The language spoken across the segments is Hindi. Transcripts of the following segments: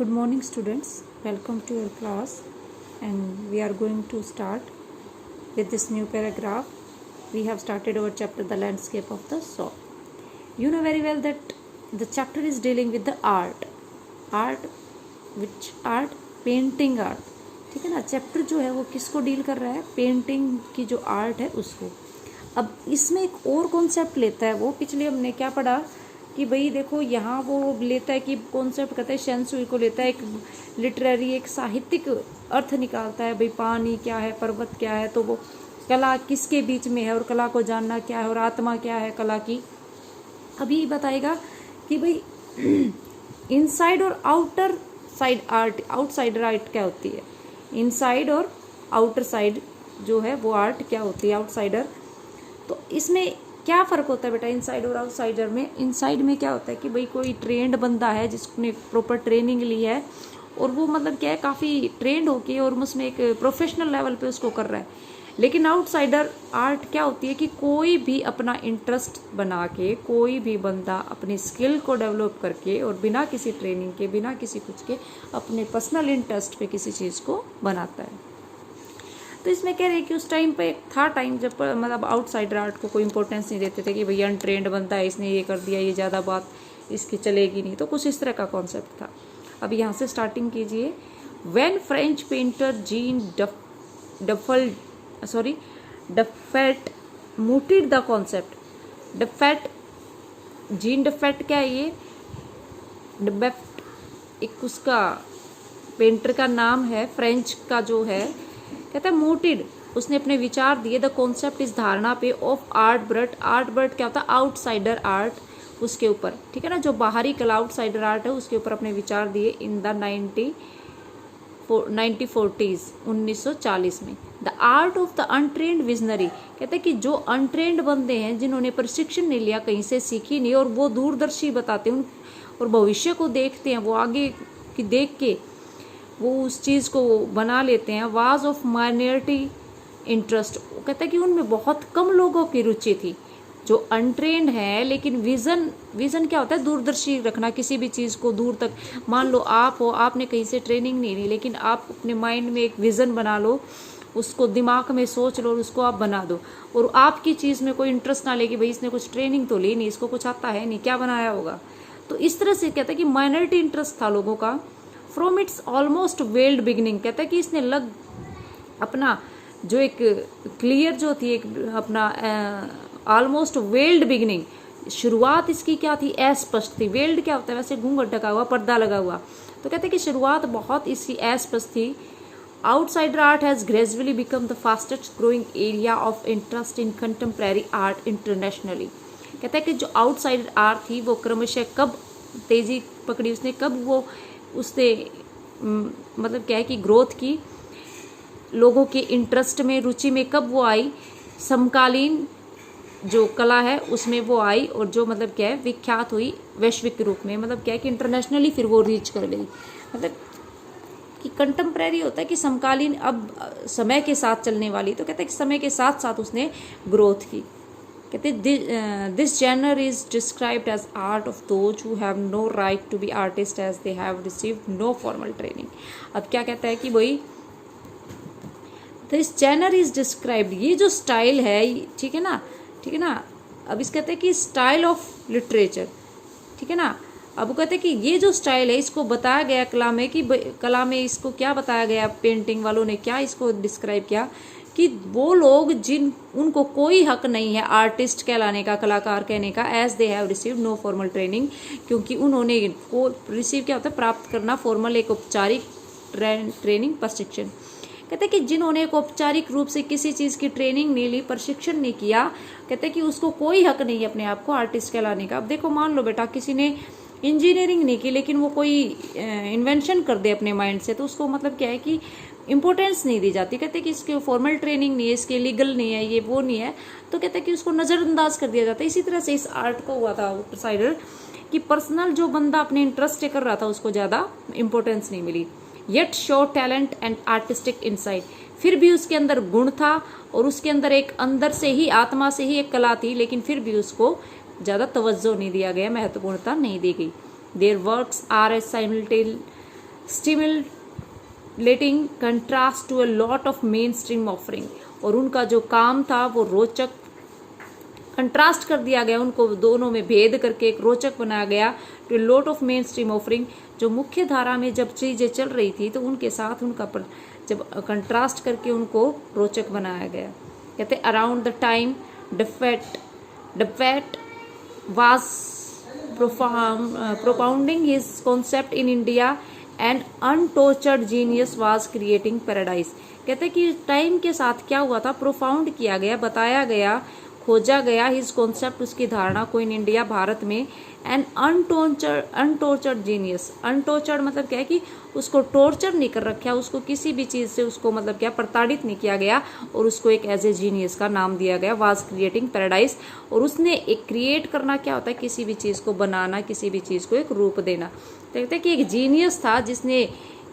Good morning, students. Welcome to your class, and we are going to start with this new paragraph. We have started our chapter, The Landscape of the Soul. You know very well that the chapter is dealing with the art. Which art? Painting art. ठीक है ना. चैप्टर जो है वो किसको डील कर रहा है? पेंटिंग की जो आर्ट है उसको. अब इसमें एक और कॉन्सेप्ट लेता है वो. पिछले हमने क्या पढ़ा कि भाई देखो यहाँ वो लेता है कि कॉन्सेप्ट कहता है शेंसुई को लेता है, एक लिटरेरी एक साहित्यिक अर्थ निकालता है. भाई पानी क्या है, पर्वत क्या है, तो वो कला किसके बीच में है और कला को जानना क्या है और आत्मा क्या है कला की. अभी बताएगा कि भाई इनसाइड और outer side art, outsider art क्या होती है, इनसाइड और आउटर साइड जो है वो आर्ट क्या होती है, आउटसाइडर. तो इसमें क्या फ़र्क होता है बेटा इनसाइड और आउटसाइडर में? इनसाइड में क्या होता है कि भाई कोई ट्रेंड बंदा है जिसने प्रॉपर ट्रेनिंग ली है और वो मतलब क्या है काफ़ी ट्रेंड होके और उसमें एक प्रोफेशनल लेवल पे उसको कर रहा है. लेकिन आउटसाइडर आर्ट क्या होती है कि कोई भी अपना इंटरेस्ट बना के, कोई भी बंदा अपनी स्किल को डेवलप करके और बिना किसी ट्रेनिंग के, बिना किसी कुछ के अपने पर्सनल इंटरेस्ट पे किसी चीज़ को बनाता है. तो इसमें कह रहे हैं कि उस टाइम पे था टाइम जब मतलब आउटसाइडर आर्ट को कोई इंपॉर्टेंस नहीं देते थे कि भैया अनट्रेंड बनता है, इसने ये कर दिया, ये ज़्यादा बात इसकी चलेगी नहीं. तो कुछ इस तरह का कॉन्सेप्ट था. अब यहाँ से स्टार्टिंग कीजिए. When French painter Jean Dubuffet mooted the concept. Jean Dubuffet क्या है ये? डफेट एक उसका पेंटर का नाम है, फ्रेंच का जो है. कहता है मोटेड, उसने अपने विचार दिए द कॉन्सेप्ट इस धारणा पे ऑफ आर्ट ब्रट क्या होता है? आउटसाइडर आर्ट, उसके ऊपर. ठीक है ना, जो बाहरी कला आउटसाइडर आर्ट है उसके ऊपर अपने विचार दिए इन द 1940s 1940 में. The art of the untrained visionary, कहते हैं कि जो अनट्रेंड बंदे हैं जिन्होंने प्रशिक्षण नहीं लिया, कहीं से सीखी नहीं और वो दूरदर्शी बताते हैं और भविष्य को देखते हैं, वो आगे की देख के वो उस चीज़ को बना लेते हैं. वाज ऑफ माइनॉरिटी इंटरेस्ट, वो कहता है कि उनमें बहुत कम लोगों की रुचि थी जो अनट्रेंड है. लेकिन विज़न क्या होता है? दूरदर्शी रखना, किसी भी चीज़ को दूर तक. मान लो आप हो, आपने कहीं से ट्रेनिंग नहीं ली लेकिन आप अपने माइंड में एक विज़न बना लो, उसको दिमाग में सोच लो और उसको आप बना दो. और आपकी चीज़ में कोई इंटरेस्ट ना ले कि भाई इसने कुछ ट्रेनिंग तो ली नहीं, इसको कुछ आता है नहीं, क्या बनाया होगा. तो इस तरह से कहता है कि माइनॉरिटी इंटरेस्ट था लोगों का. From its almost weld beginning, कहता है कि इसने अपना जो एक क्लियर जो थी, एक अपना ऑलमोस्ट वेल्ड बिगिनिंग, शुरुआत इसकी क्या थी? अस्पष्ट थी. वेल्ड क्या होता है? वैसे घूंघट ढका हुआ, पर्दा लगा हुआ. तो कहते हैं कि शुरुआत बहुत इसकी अस्पष्ट थी. Outsider art has gradually become the fastest growing area of interest in contemporary art internationally. कहता है कि जो आउटसाइडर आर्ट थी वो क्रमशः कब तेजी पकड़ी उसने, कब वो उसने मतलब क्या है कि ग्रोथ की, लोगों के इंटरेस्ट में, रुचि में कब वो आई? समकालीन जो कला है उसमें वो आई और जो मतलब क्या है विख्यात हुई वैश्विक रूप में. मतलब क्या है कि इंटरनेशनली फिर वो रीच कर गई. मतलब कि कंटेम्प्रेरी होता है कि समकालीन, अब समय के साथ चलने वाली. तो कहते हैं कि समय के साथ साथ उसने ग्रोथ की. कहते this genre is described as art of those who have no right to be artist as they have received no formal training. अब क्या कहता है कि भाई दिस जेनर इज डिस्क्राइब्ड, ये जो स्टाइल है, ठीक है ना. अब इस कहते हैं कि स्टाइल ऑफ लिटरेचर, ठीक है ना. अब वो कहते हैं कि ये जो स्टाइल है इसको बताया गया कला में, कि कला में इसको क्या बताया गया, पेंटिंग वालों ने क्या इसको डिस्क्राइब किया कि वो लोग उनको कोई हक नहीं है आर्टिस्ट कहलाने का, कलाकार कहने का, as they have received no formal training, क्योंकि उन्होंने को रिसीव क्या होता है? प्राप्त करना, फॉर्मल एक औपचारिक ट्रेनिंग, प्रशिक्षण. कहते हैं कि जिन्होंने एक औपचारिक रूप से किसी चीज़ की ट्रेनिंग नहीं ली, प्रशिक्षण नहीं किया, कहते हैं कि उसको कोई हक नहीं है अपने आप को आर्टिस्ट कहलाने का. अब देखो मान लो बेटा किसी ने इंजीनियरिंग नहीं की लेकिन वो कोई इन्वेंशन कर दे अपने माइंड से, तो उसको मतलब क्या है कि इंपॉर्टेंस नहीं दी जाती. कहते हैं कि इसके फॉर्मल ट्रेनिंग नहीं है, इसके लीगल नहीं है, ये वो नहीं है, तो कहते हैं कि उसको नज़रअंदाज कर दिया जाता है. इसी तरह से इस आर्ट को हुआ था आउटसाइडर कि पर्सनल जो बंदा अपने इंटरेस्ट से कर रहा था उसको ज़्यादा इंपॉर्टेंस नहीं मिली. Yet show talent and artistic insight, फिर भी उसके अंदर गुण था और उसके अंदर एक अंदर से ही, आत्मा से ही एक कला थी, लेकिन फिर भी उसको ज़्यादा तवज्जो नहीं दिया गया, महत्वपूर्णता नहीं दी गई. Their works are a stimulating contrast to a lot of mainstream offering. और उनका जो काम था वो रोचक, कंट्रास्ट कर दिया गया, उनको दोनों में भेद करके एक रोचक बनाया गया to lot of mainstream offering. जो मुख्य धारा में जब चीज़ें चल रही थी तो उनके साथ उनका जब कंट्रास्ट करके उनको रोचक बनाया गया। कहते around the time Dubuffet was propounding his concept in India, an untortured genius was creating paradise। कहते कि टाइम के साथ क्या हुआ था, प्रोफाउंड किया गया, बताया गया, खोजा गया हिज कॉन्सेप्ट, उसकी धारणा को इन इंडिया, भारत में, एन अनटोर्चर्ड जीनियस। अनटोर्चर्ड मतलब क्या है कि उसको टॉर्चर नहीं कर रखा, उसको किसी भी चीज़ से उसको मतलब क्या प्रताड़ित नहीं किया गया, और उसको एक एज ए जीनियस का नाम दिया गया, वाज क्रिएटिंग पैराडाइज। और उसने एक क्रिएट करना क्या होता है, किसी भी चीज़ को बनाना, किसी भी चीज़ को एक रूप देना। तो कहते हैं कि एक जीनियस था जिसने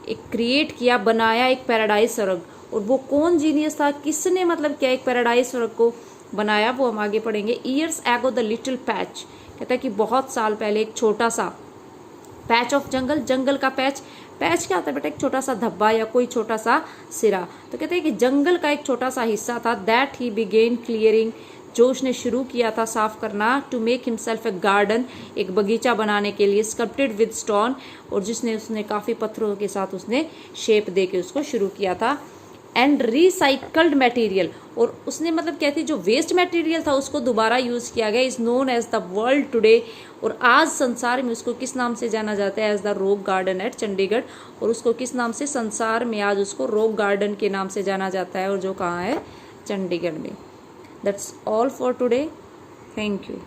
एक क्रिएट किया, बनाया एक पैराडाइज स्वर्ग। और वो कौन जीनियस था, किसने मतलब क्या एक पैराडाइज स्वर्ग को बनाया, वो हम आगे पढ़ेंगे। Years ago the little patch, कहता है कि बहुत साल पहले एक छोटा सा पैच ऑफ जंगल, जंगल का पैच, पैच क्या होता है बेटा, एक छोटा सा धब्बा या कोई छोटा सा सिरा। तो कहते हैं कि जंगल का एक छोटा सा हिस्सा था, दैट ही बिगेन क्लियरिंग, जो उसने शुरू किया था साफ करना, to make himself a garden, एक बगीचा बनाने के लिए, स्कल्प्टेड विद स्टोन, और जिसने उसने काफ़ी पत्थरों के साथ उसने शेप दे के उसको शुरू किया था। एंड रिसाइकल्ड मटेरियल, और उसने मतलब कहती जो वेस्ट मटेरियल था उसको दोबारा यूज़ किया गया, is known as the world today, और आज संसार में उसको किस नाम से जाना जाता है, as the rock garden at Chandigarh. और उसको किस नाम से, संसार में आज उसको रॉक गार्डन के नाम से जाना जाता है, और जो कहाँ है, चंडीगढ़ में। That's all for today, thank you.